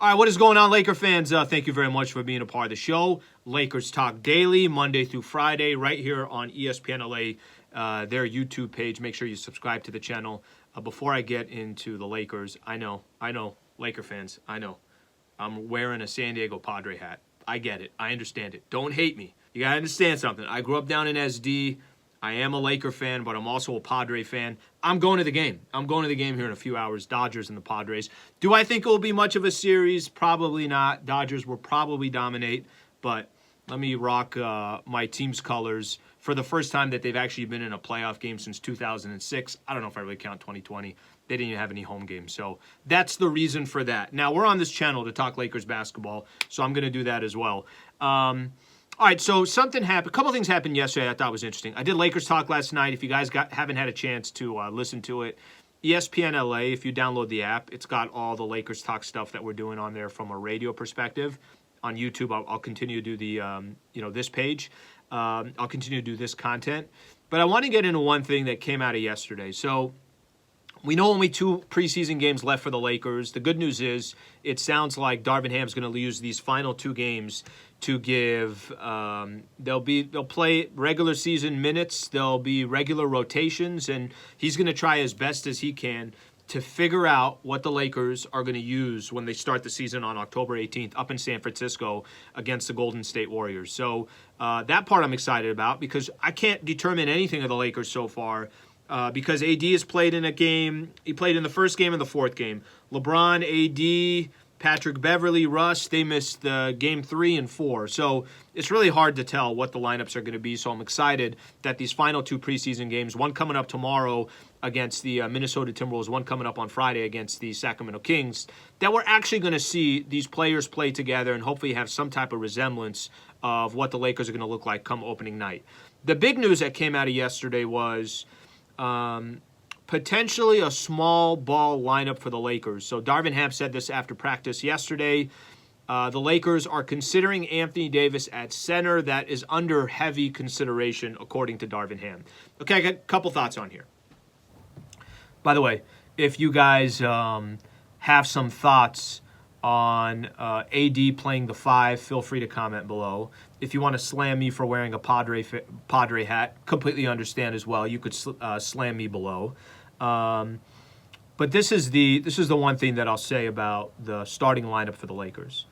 All right, what is going on, Laker fans? Thank you very much for being a part of the show. Lakers Talk Daily, Monday through Friday, right here on ESPN LA, their YouTube page. Make sure you subscribe to the channel. Before I get into the Lakers, I know, Laker fans, I know. I'm wearing a San Diego Padre hat. I get it. I understand it. Don't hate me. You got to understand something. I grew up down in SD. I am a Laker fan, but I'm also a Padre fan. I'm going to the game. I'm going to the game here in a few hours, Dodgers and the Padres. Do I think it will be much of a series? Probably not. Dodgers will probably dominate, but let me rock my team's colors for the first time that they've actually been in a playoff game since 2006. I don't know if I really count 2020. They didn't even have any home games, so that's the reason for that. Now, we're on this channel to talk Lakers basketball, so I'm going to do that as well. All right, so something happened. A couple things happened yesterday I thought was interesting. I did Lakers Talk last night. If you guys haven't had a chance to listen to it, ESPN LA, if you download the app, it's got all the Lakers Talk stuff that we're doing on there from a radio perspective. On YouTube, I'll continue to do the, this page. I'll continue to do this content. But I want to get into one thing that came out of yesterday. So we know only 2 preseason games left for the Lakers. The good news is it sounds like Darvin Ham's going to use these final 2 games to give they'll play regular season minutes, there'll be regular rotations, and he's going to try as best as he can to figure out what the Lakers are going to use when they start the season on October 18th up in San Francisco against the Golden State Warriors. So that part I'm excited about because I can't determine anything of the Lakers so far because AD has played in a game. He played in the first game and the fourth game. LeBron, AD, Patrick Beverly, Russ, they missed game 3 and 4. So it's really hard to tell what the lineups are going to be. So I'm excited that these final 2 preseason games, one coming up tomorrow against the Minnesota Timberwolves, one coming up on Friday against the Sacramento Kings, that we're actually going to see these players play together and hopefully have some type of resemblance of what the Lakers are going to look like come opening night. The big news that came out of yesterday was potentially a small ball lineup for the Lakers. So Darvin Ham said this after practice yesterday. The Lakers are considering Anthony Davis at center. That is under heavy consideration, according to Darvin Ham. Okay, I got a couple thoughts on here. By the way, if you guys have some thoughts on AD playing the 5, feel free to comment below. If you want to slam me for wearing a Padre hat, completely understand as well. You could slam me below. But this is the one thing that I'll say about the starting lineup for the Lakers.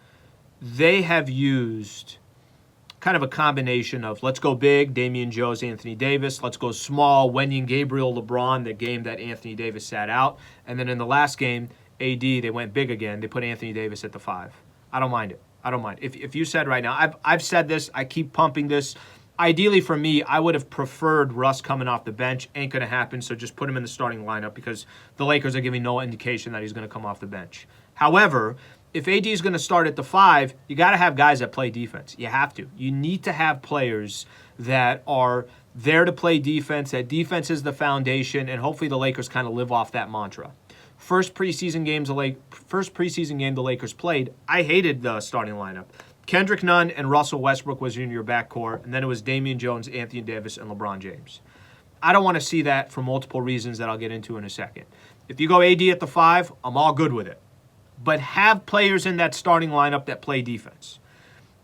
They have used kind of a combination of let's go big, Damian Jones, Anthony Davis. Let's go small, Wenyen Gabriel, LeBron, the game that Anthony Davis sat out. And then in the last game, AD, they went big again. They put Anthony Davis at the 5. I don't mind it. I don't mind. If you said right now, I've said this, I keep pumping this. Ideally for me, I would have preferred Russ coming off the bench. Ain't going to happen, so just put him in the starting lineup because the Lakers are giving no indication that he's going to come off the bench. However, if AD is going to start at the 5, you got to have guys that play defense. You have to. You need to have players that are there to play defense, that defense is the foundation, and hopefully the Lakers kind of live off that mantra. First preseason game the Lakers played, I hated the starting lineup. Kendrick Nunn and Russell Westbrook was in your backcourt, and then it was Damian Jones, Anthony Davis, and LeBron James. I don't want to see that for multiple reasons that I'll get into in a second. If you go AD at the 5, I'm all good with it. But have players in that starting lineup that play defense.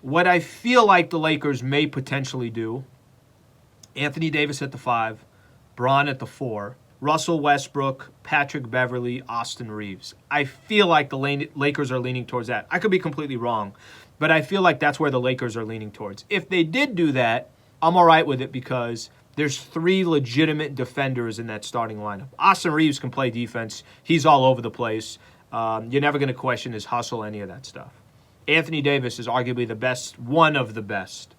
What I feel like the Lakers may potentially do, Anthony Davis at the 5, Bron at the 4, Russell Westbrook, Patrick Beverly, Austin Reeves. I feel like the Lakers are leaning towards that. I could be completely wrong, but I feel like that's where the Lakers are leaning towards. If they did do that, I'm all right with it because there's 3 legitimate defenders in that starting lineup. Austin Reeves can play defense. He's all over the place. You're never going to question his hustle, any of that stuff. Anthony Davis is arguably the best, one of the best.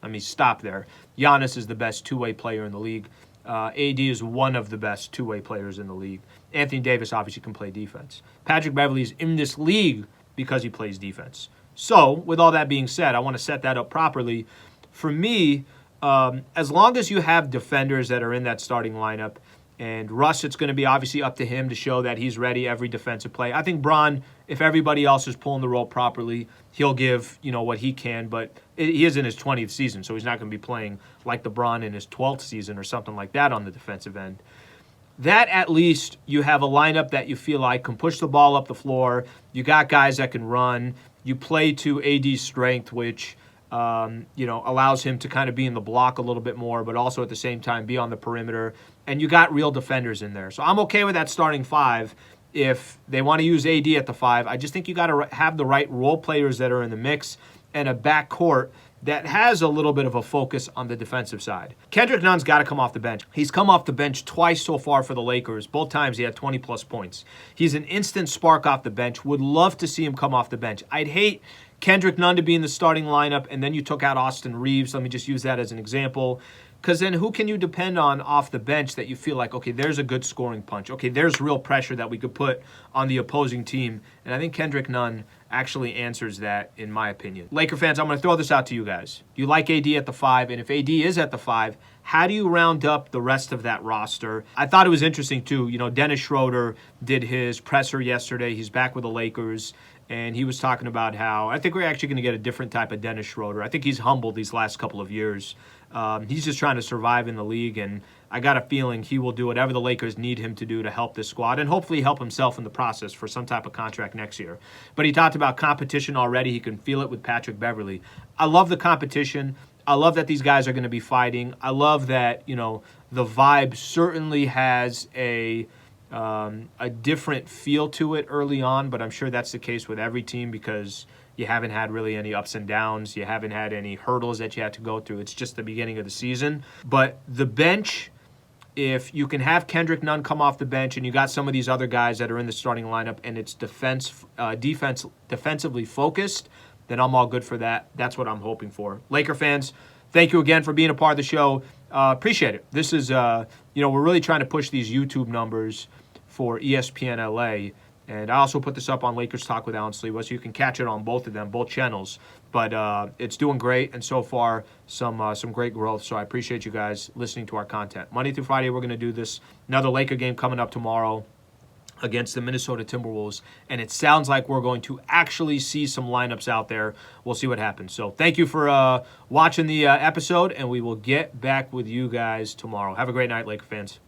Let me stop there. Giannis is the best 2-way player in the league. AD is one of the best 2-way players in the league. Anthony Davis obviously can play defense. Patrick Beverly is in this league because he plays defense. So, with all that being said, I want to set that up properly. For me, as long as you have defenders that are in that starting lineup, and Russ, it's going to be obviously up to him to show that he's ready every defensive play. I think Bron, if everybody else is pulling the rope properly, he'll give, what he can, but he is in his 20th season, so he's not going to be playing like the Bron in his 12th season or something like that on the defensive end. that at least you have a lineup that you feel like can push the ball up the floor. You got guys that can run. You play to AD's strength, which allows him to kind of be in the block a little bit more, but also at the same time be on the perimeter. And you got real defenders in there. So I'm okay with that starting five if they want to use AD at the five. I just think you got to have the right role players that are in the mix and a backcourt that has a little bit of a focus on the defensive side. Kendrick Nunn's got to come off the bench. He's come off the bench twice so far for the Lakers. Both times he had 20-plus points. He's an instant spark off the bench. Would love to see him come off the bench. I'd hate Kendrick Nunn to be in the starting lineup, and then you took out Austin Reeves. Let me just use that as an example. Because then who can you depend on off the bench that you feel like, okay, there's a good scoring punch. Okay, there's real pressure that we could put on the opposing team. And I think Kendrick Nunn actually answers that, in my opinion. Laker fans, I'm going to throw this out to you guys. You like AD at the five, and if AD is at the five, how do you round up the rest of that roster? I thought it was interesting, too. Dennis Schroeder did his presser yesterday. He's back with the Lakers. And he was talking about how I think we're actually going to get a different type of Dennis Schroeder. I think he's humbled these last couple of years. He's just trying to survive in the league, and I got a feeling he will do whatever the Lakers need him to do to help this squad and hopefully help himself in the process for some type of contract next year. But he talked about competition already. He can feel it with Patrick Beverley. I love the competition. I love that these guys are going to be fighting. I love that, the vibe certainly has a different feel to it early on, but I'm sure that's the case with every team because you haven't had really any ups and downs. You haven't had any hurdles that you had to go through. It's just the beginning of the season. But the bench, if you can have Kendrick Nunn come off the bench and you got some of these other guys that are in the starting lineup and it's defensively focused, then I'm all good for that. That's what I'm hoping for. Laker fans, thank you again for being a part of the show. Appreciate it. This is, we're really trying to push these YouTube numbers for ESPN LA. And I also put this up on Lakers Talk with Alan Sliwa, so you can catch it on both of them, both channels. But it's doing great, and so far, some great growth. So I appreciate you guys listening to our content. Monday through Friday, we're going to do this. Another Laker game coming up tomorrow against the Minnesota Timberwolves. And it sounds like we're going to actually see some lineups out there. We'll see what happens. So thank you for watching the episode, and we will get back with you guys tomorrow. Have a great night, Laker fans.